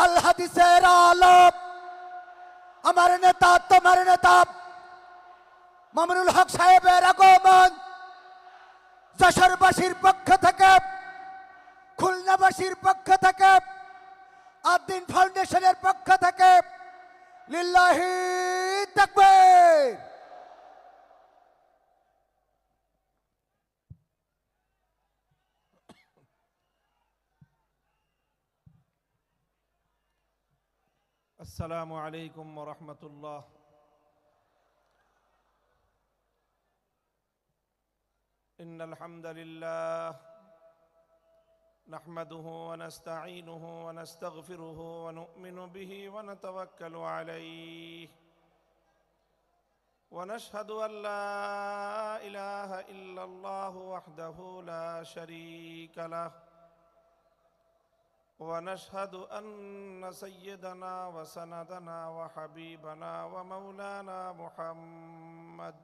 আল হাদিসের আলম আমার নেতা তোমার নেতা মামুনুল হক সাহেবের আগমন যশোরবাসীর পক্ষ থেকে খুলনাবাসীর পক্ষ থেকে আদ্দিন ফাউন্ডেশনের পক্ষ থেকে লিল্লাহি তাকবীর। السلام عليكم ورحمة الله. إن الحمد لله نحمده ونستعينه ونستغفره ونؤمن به ونتوكل عليه ونشهد أن لا إله إلا الله وحده لا شريك له ونشهد أن سيدنا وسندنا وحبيبنا ومولانا محمد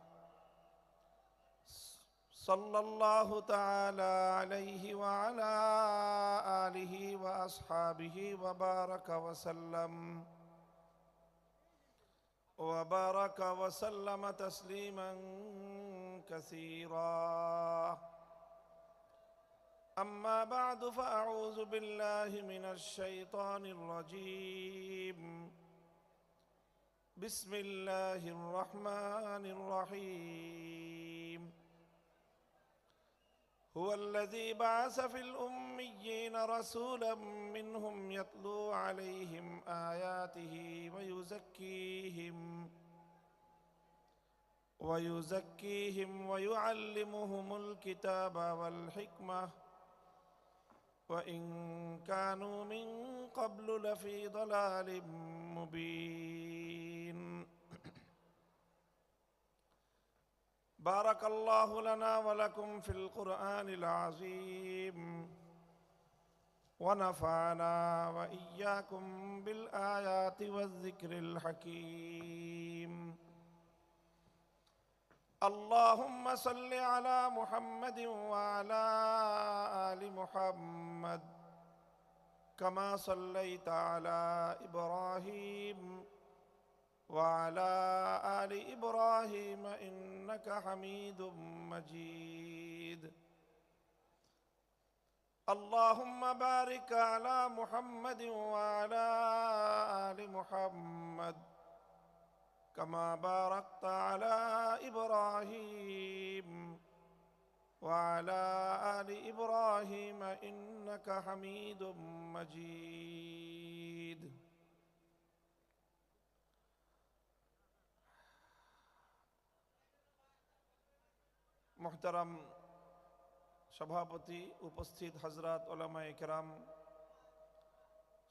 صلى الله تعالى عليه وعلى آله وأصحابه وبارك وسلم تسليما كثيرا. أما بعد فأعوذ بالله من الشيطان الرجيم. بسم الله الرحمن الرحيم. هو الذي بعث في الأميين رسولا منهم يتلو عليهم آياته ويزكيهم ويعلمهم الكتاب والحكمة وإن كانوا من قبل لفي ضلال مبين. بارك الله لنا ولكم في القرآن العظيم ونفعنا وإياكم بالآيات والذكر الحكيم. اللهم صل على محمد وعلى آل محمد كما صليت على إبراهيم وعلى آل إبراهيم إنك حميد مجيد. اللهم بارك على محمد وعلى آل محمد كما باركت على إبراهيم وعلى آل إبراهيم إنك حميد مجيد. মুহতারাম সভাপতি, উপস্থিত হযরত উলামায়ে কেরাম,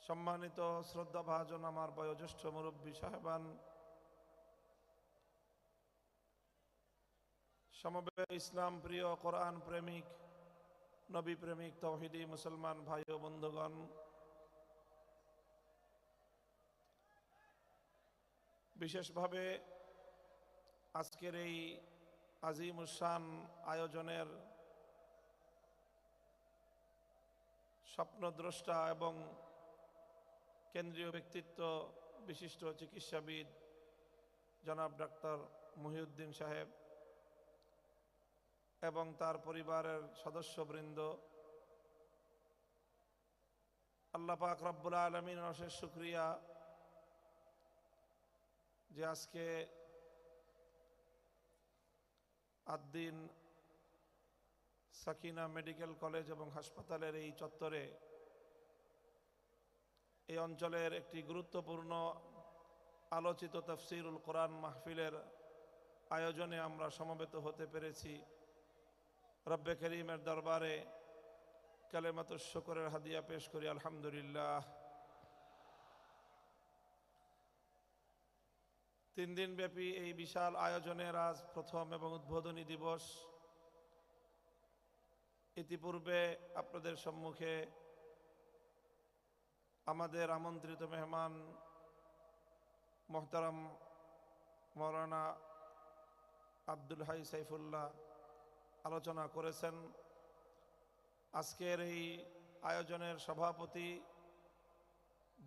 সম্মানিত শ্রদ্ধাভাজন আমার বয়োজ্যেষ্ঠ মুরব্বী সাহেবান, সমবেত ইসলাম প্রিয়, কোরআন প্রেমিক, নবী প্রেমিক, তাওহীদি মুসলমান ভাই ও বন্ধুগণ, বিশেষভাবে আজকের এই আজিমুশান আয়োজনের স্বপ্নদ্রষ্টা এবং কেন্দ্রীয় ব্যক্তিত্ব বিশিষ্ট চিকিৎসাবিদ জনাব ডাক্তার মহিউদ্দিন সাহেব এবং তার পরিবারের সদস্যবৃন্দ, আল্লাহ পাক রব্বুল আলামিনের অশেষ শুকরিয়া যে আজকে আদ্দিন সাকিনা মেডিকেল কলেজ এবং হাসপাতালের এই চত্বরে এই অঞ্চলের একটি গুরুত্বপূর্ণ আলোচিত তাফসীরুল কোরআন মাহফিলের আয়োজনে আমরা সমবেত হতে পেরেছি। রব্বে করিমের দরবারে কালেমাতুশ শুকরের হাদিয়া পেশ করি আলহামদুলিল্লাহ। 3 দিন ব্যাপী এই বিশাল আয়োজনের আজ প্রথম এবং উদ্বোধনী দিবস। ইতিপূর্বে আপনাদের সম্মুখে আমাদের আমন্ত্রিত মেহমান মোহতারাম মাওলানা আব্দুল হাই সাইফুল্লাহ আলোচনা করেছেন। আজকের এই আয়োজনের সভাপতি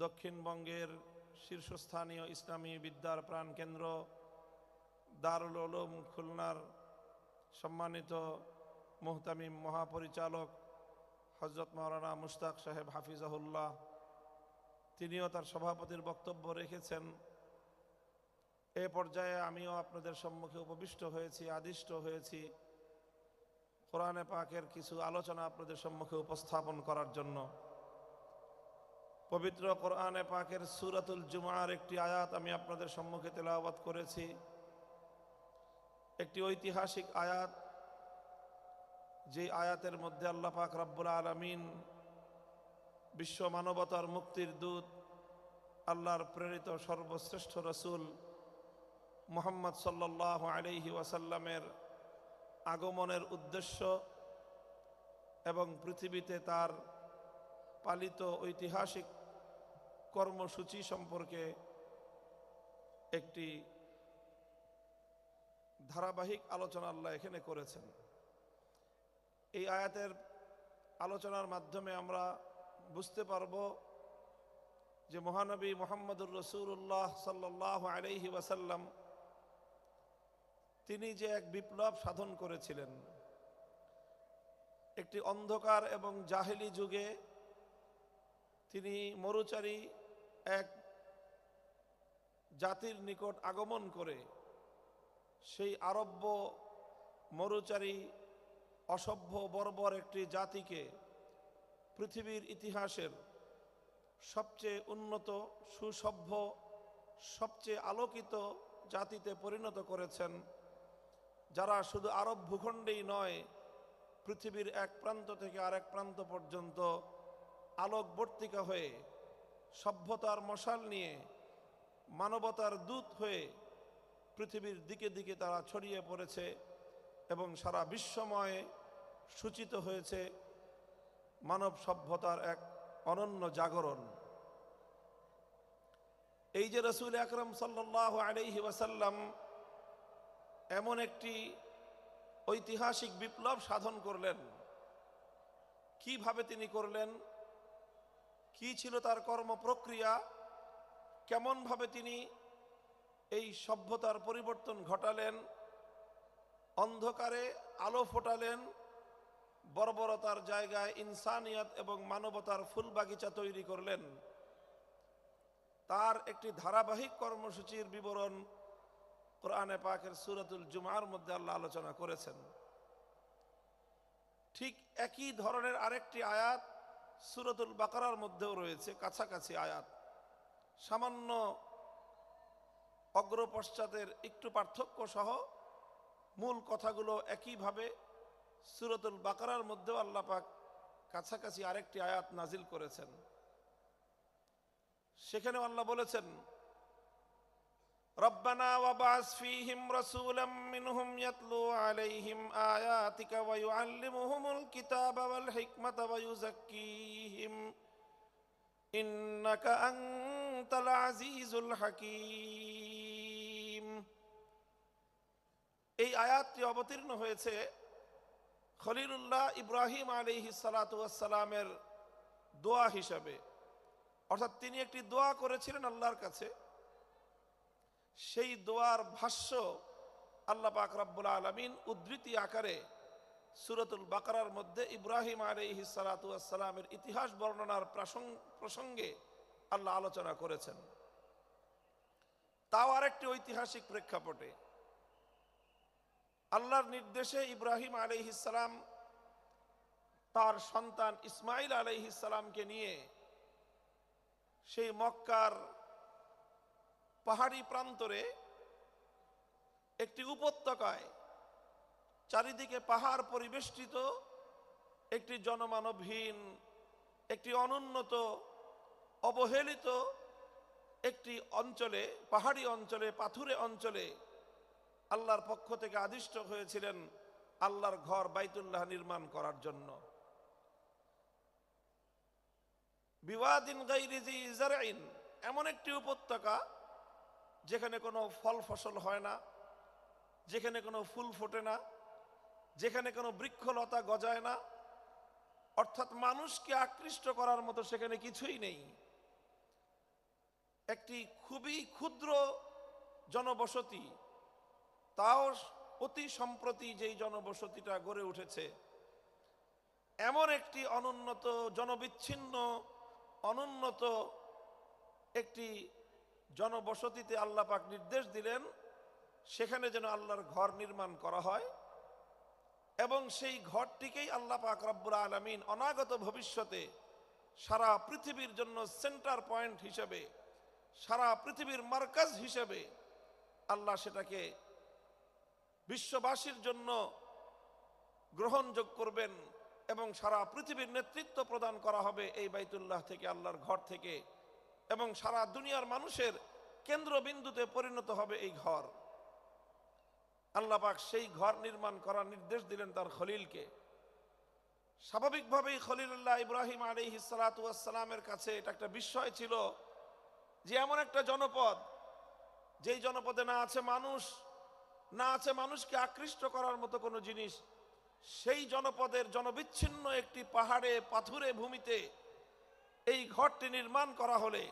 দক্ষিণবঙ্গের শীর্ষস্থানীয় ইসলামী বিদ্যার প্রাণকেন্দ্র দারুল উলুম খুলনার সম্মানিত মুহতামিম মহাপরিচালক হযরত মাওলানা মুশতাক সাহেব হাফিজাহুল্লাহ, তিনিও তার সভাপতির বক্তব্য রেখেছেন। এ পর্যায়ে আমিও আপনাদের সম্মুখে উপবিষ্ট হয়েছি, আদিষ্ট হয়েছি কোরআনে পাকের কিছু আলোচনা আপনাদের সম্মুখে উপস্থাপন করার জন্য। পবিত্র কোরআনে পাকের সূরাতুল জুমআর একটি আয়াত আমি আপনাদের সম্মুখে তেলাওয়াত করেছি। একটি ঐতিহাসিক আয়াত, যে আয়াতের মধ্যে আল্লাহ পাক রব্বুল আলামিন বিশ্ব মানবতার মুক্তির দূত আল্লাহর প্রেরিত সর্বশ্রেষ্ঠ রসূল মুহাম্মদ সাল্লাল্লাহু আলাইহি ওয়াসাল্লামের আগমনের উদ্দেশ্য এবং পৃথিবীতে তার পালিত ঐতিহাসিক কর্মসূচি সম্পর্কে একটি ধারাবাহিক আলোচনা আল্লাহ এখানে করেছেন। এই আয়াতের আলোচনার মাধ্যমে আমরা বুঝতে পারব যে মহানবী মুহাম্মদুর রাসূলুল্লাহ সাল্লাল্লাহু আলাইহি ওয়াসাল্লাম তিনি যে এক বিপ্লব সাধন করেছিলেন। একটি অন্ধকার এবং জাহেলি যুগে তিনি মরুচারী এক জাতির নিকট আগমন করে সেই আরব্য মরুচারী অসভ্য বর্বর একটি জাতিকে পৃথিবীর ইতিহাসের সবচেয়ে উন্নত, সুসভ্য, সবচেয়ে আলোকিত জাতিতে পরিণত করেছেন, যারা শুধু আরব ভূখণ্ডেই নয়, পৃথিবীর এক প্রান্ত থেকে আরেক প্রান্ত পর্যন্ত আলোকবর্তিকা হয়ে, সভ্যতার মশাল নিয়ে, মানবতার দূত হয়ে পৃথিবীর দিকে দিকে তারা ছড়িয়ে পড়েছে এবং সারা বিশ্বময় সূচিত হয়েছে মানব সভ্যতার এক অনন্য জাগরণ। এই যে রাসূল আকরাম সাল্লাল্লাহু আলাইহি ওয়াসাল্লাম এমন একটি ঐতিহাসিক বিপ্লব সাধন করলেন, কিভাবে তিনি করলেন, কি ছিল তার কর্মপ্রক্রিয়া, কেমনভাবে তিনি এই সভ্যতার পরিবর্তন ঘটালেন, অন্ধকারে আলো ফোটালেন, বর্বরতার জায়গায় ইনসানিয়ত এবং মানবতার ফুল বাগিচা তৈরি করলেন, তার একটি ধারাবাহিক কর্মসূচির বিবরণ কোরআনে পাকের সূরাতুল জুমআর মধ্যে আল্লাহ আলোচনা করেছেন। ঠিক একই ধরনের আরেকটি আয়াত সূরাতুল বাকারার মধ্যেও রয়েছে, কাছাকাছি আয়াত, সামান্য অগ্রপশ্চাতের একটু পার্থক্য সহ মূল কথাগুলো একইভাবে সূরাতুল বাকারার মধ্যেও আল্লাহ পাক কাছাকাছি আরেকটি আয়াত নাজিল করেছেন। সেখানে আল্লাহ বলেছেন, রব্বানা ওয়াবআস ফীহিম রাসূলাম মিনহুম ইয়াতলু আলাইহিম আয়াতিকা ওয়া ইউআল্লিমুহুমুল কিতাবা ওয়াল হিকমাতা ওয়া ইউযাক্কিহিম ইন্নাকা আনতাল আজিজুল হাকীম। এই আয়াতটি অবতীর্ণ হয়েছে খলিলুল্লাহ ইব্রাহিম আলাইহিস সালাতু ওয়াস সালামের দোয়া হিসাবে, অর্থাৎ তিনি একটি দোয়া করেছিলেন আল্লাহর কাছে। সেই দোয়ার ভাষ্য আল্লাহ পাক রব্বুল আলামিন উদ্ধৃতি আকারে সূরাতুল বাকারার মধ্যে ইব্রাহিম আলাইহিস সালাতু ওয়াস সালামের ইতিহাস বর্ণনার প্রসঙ্গে আল্লাহ আলোচনা করেছেন। তাও আরেকটি ঐতিহাসিক প্রেক্ষাপটে আল্লাহর নির্দেশে ইব্রাহিম আলাইহিস সালাম তার সন্তান ইসমাইল আলাইহিস সালামকে নিয়ে সেই মক্কার পাহাড়ি প্রান্তরে একটি উপত্যকায়, চারিদিকে পাহাড় পরিবেষ্টিত একটি জনমানবহীন, একটি অনুন্নত, অবহেলিত একটি অঞ্চলে, পাহাড়ি অঞ্চলে, পাথুরে অঞ্চলে আল্লাহর পক্ষ থেকে আদিষ্ট হয়েছিলেন আল্লাহর ঘর বাইতুল্লাহ নির্মাণ করার জন্য। বিওয়াদিন গায়রি যি জারইন, এমন একটি উপত্যকা যেখানে কোনো ফল ফসল হয় না, যেখানে কোনো ফুল ফোটে না, যেখানে কোনো বৃক্ষলতা গজায় না, অর্থাৎ মানুষকে আকৃষ্ট করার মতো সেখানে কিছুই নেই। একটি খুবই ক্ষুদ্র জনবসতি, তাও অতি সম্প্রতি যেই জনবসতিটা গড়ে উঠেছে, এমন একটি অনুন্নত, জনবিচ্ছিন্ন, অনুন্নত একটি জনবসতিতে আল্লাহ পাক নির্দেশ দিলেন সেখানে যেন আল্লাহর ঘর নির্মাণ করা হয়, এবং সেই ঘরটিকেই আল্লাহ পাক রব্বুল আলামিন অনাগত ভবিষ্যতে সারা পৃথিবীর জন্য সেন্টার পয়েন্ট হিসেবে, সারা পৃথিবীর মার্কাজ হিসেবে আল্লাহ সেটাকে বিশ্ববাসীর জন্য গ্রহণযোগ্য করবেন, এবং সারা পৃথিবীর নেতৃত্ব প্রদান করা হবে এই বাইতুল্লাহ থেকে, আল্লাহর ঘর থেকে, এবং সারা দুনিয়ার মানুষের কেন্দ্রবিন্দুতে পরিণত হবে এই ঘর। আল্লাহ পাক সেই ঘর নির্মাণ করার নির্দেশ দিলেন তার খলিলকে। স্বাভাবিকভাবেই খলিলুল্লাহ ইব্রাহিম আলাইহিস সালাতু ওয়াস সালামের কাছে এটা একটা বিস্ময় ছিল যে এমন একটা জনপদ, যেই জনপদে না আছে মানুষ, না আছে মানুষকে আকৃষ্ট করার মতো কোনো জিনিস, সেই জনপদের জনবিচ্ছিন্ন একটি পাহাড়ে পাথুরে ভূমিতে এই ঘরটি নির্মাণ করা হলে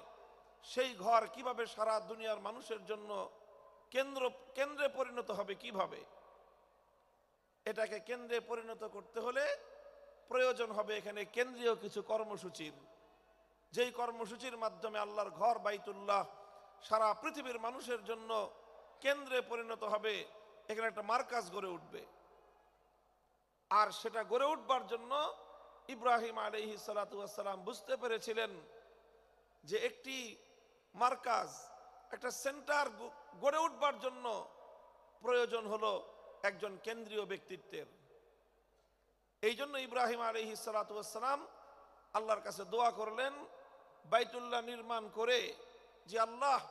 সেই ঘর কিভাবে সারা দুনিয়ার মানুষের জন্য কেন্দ্রে পরিণত হবে, কিভাবে? এটাকে কেন্দ্রে পরিণত করতে হলে প্রয়োজন হবে এখানে কেন্দ্রীয় কিছু কর্মসূচির, যেই কর্মসূচির মাধ্যমে আল্লাহর ঘর বাইতুল্লাহ সারা পৃথিবীর মানুষের জন্য কেন্দ্রে পরিণত হবে, এখানে একটা মার্কাজ গড়ে উঠবে। আর সেটা গড়ে উঠবার জন্য ইব্রাহিম আলাইহিস সালাতু ওয়াস সালাম বুঝতে পেরেছিলেন যে একটি মার্কাজ, একটা সেন্টার গড়ে উঠবার জন্য প্রয়োজন হলো একজন কেন্দ্রীয় ব্যক্তিত্বের। এই জন্য ইব্রাহিম আলাইহিস সালাতু ওয়াস সালাম আল্লাহর কাছে দোয়া করলেন বাইতুল্লাহ নির্মাণ করে, যে আল্লাহ